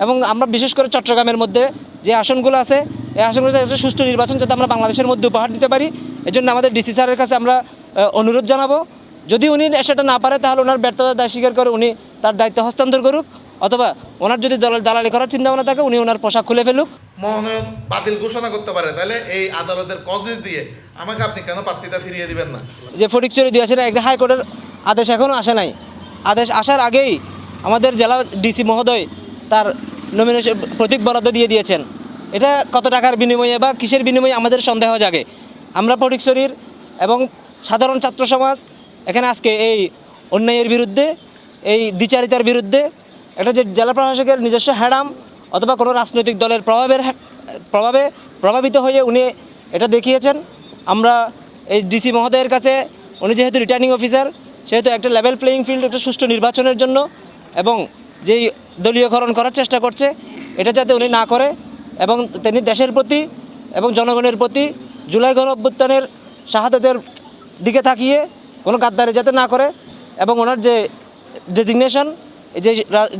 এবং আমরা বিশেষ করে চট্টগ্রামের মধ্যে যে আসনগুলো আছে এই আসনগুলোতে একটা সুষ্ঠু নির্বাচন যাতে আমরা বাংলাদেশের মধ্যে উপহার দিতে পারি, এজন্য আমাদের ডিসি স্যারের কাছে আমরা অনুরোধ জানাবো। যদি উনি সেটা না পারে তাহলে ওনার ব্যর্থতা দায় স্বীকার করে উনি তার দায়িত্ব হস্তান্তর করুক, অথবা ওনার যদি দালালি করার চিন্তাভাবনা থাকে উনি ওনার পোশাক খুলে ফেলুক। মনোনয়ন বাতিল ঘোষণা করতে পারে, তাহলে এই আদালতের কজলিস দিয়ে আমাকে আপনি কেন প্রার্থিতা ফিরিয়ে দিবেন না? যে ফটিকছড়ি দিয়েছে না, একটা হাইকোর্টের আদেশ এখনও আসে নাই। আদেশ আসার আগেই আমাদের জেলা ডিসি মহোদয় তার নমিনেশন প্রতীক বরাদ্দ দিয়ে দিয়েছেন। এটা কত টাকার বিনিময়ে বা কিসের বিনিময়ে আমাদের সন্দেহ জাগে। আমরা ফটিকছড়ির এবং সাধারণ ছাত্র সমাজ এখানে আজকে এই অন্যায়ের বিরুদ্ধে, এই দ্বিচারিতার বিরুদ্ধে, একটা যে জেলা প্রশাসকের নিজস্ব হ্যাডাম অথবা কোনো রাজনৈতিক দলের প্রভাবে প্রভাবিত হয়ে উনি এটা দেখিয়েছেন। আমরা এই ডিসি মহোদয়ের কাছে উনি যেহেতু রিটার্নিং অফিসার সেহেতু একটা লেভেল প্লেয়িং ফিল্ড, একটা সুষ্ঠু নির্বাচনের জন্য এবং যেই দলীয়করণ করার চেষ্টা করছে এটা যাতে উনি না করে, এবং তিনি দেশের প্রতি এবং জনগণের প্রতি জুলাই গণঅভ্যুত্থানের শাহাদাতের দিকে তাকিয়ে কোনো গাদ্দারি যাতে না করে, এবং ওনার যে ডেজিগনেশন,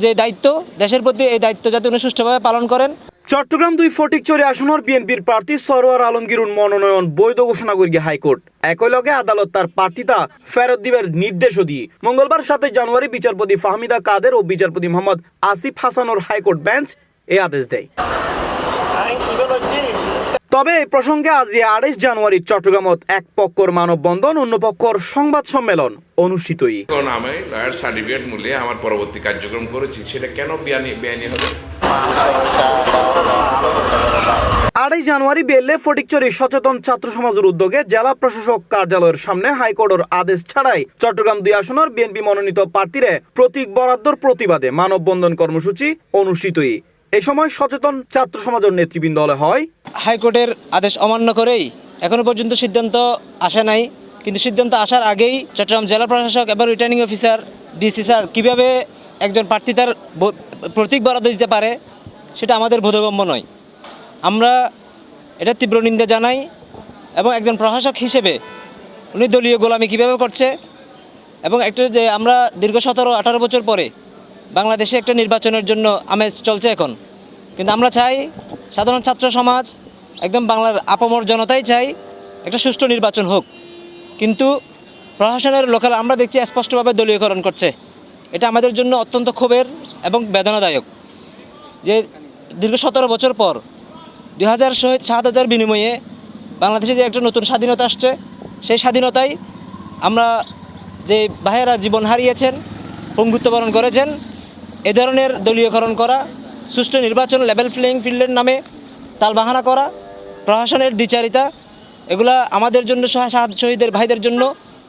যে দায়িত্ব দেশের প্রতি, এই দায়িত্ব যাতে উনি সুষ্ঠুভাবে পালন করেন। চট্টগ্রাম 2 ফটিকছড়ি আসনের বিএনপির প্রার্থী সরওয়ার আলমগীরুর মনোনয়ন বৈধ ঘোষণা করেছে হাইকোর্ট। একই লগে আদালত তার প্রার্থিতা ফেরত দিবার নির্দেশও দিয়ে মঙ্গলবার 7 জানুয়ারি বিচারপতি ফাহমিদা কাদের ও বিচারপতি মোহাম্মদ আসিফ হাসানোর হাইকোর্ট বেঞ্চ এই আদেশ দেয়। তবে এই প্রসঙ্গে আজ 28 জানুয়ারি চট্টগ্রামত এক পক্ষর মানববন্ধন, অন্য পক্ষর সংবাদ সম্মেলন অনুষ্ঠিতই। কারণ আমি লয়ার সার্টিফিকেট মূল্যে আমার পরবর্তী কার্যক্রম করেছি, সেটা কেন বেআইনি হবে? 28 জানুয়ারি বেলে ফটিকছড়ি সচেতন ছাত্র সমাজের উদ্যোগে জেলা প্রশাসক কার্যালয়ের সামনে হাইকোর্টের আদেশ ছাড়াই চট্টগ্রাম 2 আসনের বিএনপি মনোনীত প্রার্থীরে প্রতীক বরাদ্দর প্রতিবাদে মানববন্ধন কর্মসূচি অনুষ্ঠিতই। এই সময় সচেতন ছাত্র সমাজের নেতৃবৃন্দ হয় হাইকোর্টের আদেশ অমান্য করেই এখনো পর্যন্ত সিদ্ধান্ত আসে নাই, কিন্তু সিদ্ধান্ত আসার আগেই চট্টগ্রাম জেলা প্রশাসক এবং রিটার্নিং অফিসার ডিসি স্যার কীভাবে একজন প্রার্থী তার প্রতীক বরাদ্দ দিতে পারে সেটা আমাদের বোধগম্য নয়। আমরা এটা তীব্র নিন্দা জানাই, এবং একজন প্রশাসক হিসেবে উনি দলীয় গোলামি কীভাবে করছে, এবং একটা যে আমরা দীর্ঘ 17-18 বছর পরে বাংলাদেশে একটা নির্বাচনের জন্য আমেজ চলছে এখন, কিন্তু আমরা চাই সাধারণ ছাত্র সমাজ একদম বাংলার আপামর জনতাই চাই একটা সুষ্ঠু নির্বাচন হোক, কিন্তু প্রশাসনের লোকেরা আমরা দেখছি স্পষ্টভাবে দলীয়করণ করছে। এটা আমাদের জন্য অত্যন্ত ক্ষোভের এবং বেদনাদায়ক যে দীর্ঘ 17 বছর পর 2000 শহীদ শাহাদাতের বিনিময়ে বাংলাদেশে যে একটা নতুন স্বাধীনতা আসছে, সেই স্বাধীনতায় আমরা যে ভাইয়েরা জীবন হারিয়েছেন, পঙ্গুত্ববরণ করেছেন, এ ধরনের দলীয়করণ করা, সুষ্ঠু নির্বাচন, লেভেল প্লেয়িং ফিল্ডের নামে তালবাহানা করা, প্রশাসনের দ্বিচারিতা, এগুলা আমাদের জন্য শহীদের ভাইদের জন্য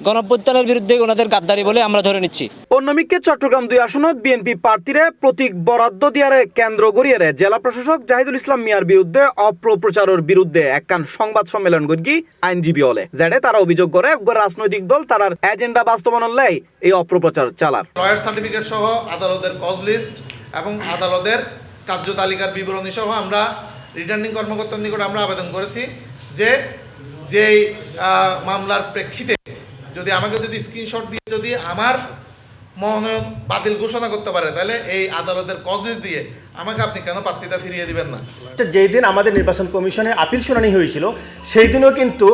গণঅভ্যুত্থানের বিরুদ্ধে ওনাদের গাদ্দারি বলে আমরা ধরে নিচ্ছি। অন্যদিকে চট্টগ্রাম 2 আসনত বিএনপি প্রার্থীরে প্রতীক বরাদ্দ দিয়ারে কেন্দ্র করিয়ে জেলা প্রশাসক জাহিদুল ইসলাম মিয়ার বিরুদ্ধে অপপ্রচারের বিরুদ্ধে একখান সংবাদ সম্মেলন করি আইনজীবী হলে, যেটা তারা অভিযোগ করে রাজনৈতিক দল তার এজেন্ডা বাস্তবায়নের লাই এই অপপ্রচার চালার। লয়ার সার্টিফিকেট সহ আদালতের কজ লিস্ট এবং আদালতের কার্যতালিকার বিবরণী সহ আমরা রিটার্নিং কর্মকর্তার নিকট আমরা আবেদন করেছি যে যেই মামলার প্রেক্ষিতে যদি আমাকে স্ক্রিনশট দিয়ে যদি আমার মনোনয়ন বাতিল ঘোষণা করতে পারে, তাহলে এই আদালতের কজলিস দিয়ে আমাকে আপনি কেন প্রার্থিতা ফিরিয়ে দিবেন না? যেই দিন আমাদের নির্বাচন কমিশনে আপিল শুনানি হয়েছিল সেই দিনও কিন্তু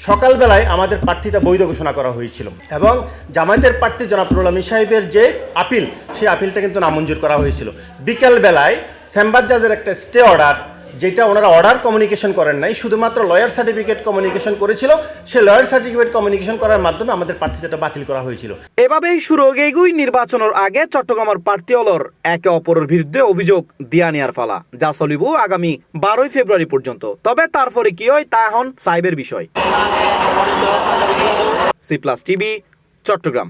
সকালবেলায় আমাদের প্রার্থিতা বৈধ ঘোষণা করা হয়েছিল, এবং জামায়াতের প্রার্থী জনাব নুরুল আমিন সাহেবের যে আপিল, সেই আপিলটা কিন্তু নামঞ্জুর করা হয়েছিল। বিকালবেলায় চেম্বার জাজের একটা স্টে অর্ডার, যেটা ওনারা অর্ডার কমিউনিকেশন করেন নাই, শুধুমাত্র লয়ার সার্টিফিকেট কমিউনিকেশন করেছিল, সেই লয়ার সার্টিফিকেট কমিউনিকেশন করার মাধ্যমে আমাদের প্রার্থিতাটা বাতিল করা হয়েছিল। এভাবেই শুরু হয়েগুই নির্বাচনের আগে চট্টগ্রামের প্রার্থী হলর একে অপরের বিরুদ্ধে অভিযোগ দিয়া নেয়ার ফালা, যা চলিব আগামী 12 ফেব্রুয়ারি পর্যন্ত। তবে তারপরে কি হয় তা এখন সাইবের বিষয়। C+ TV, Chittagong.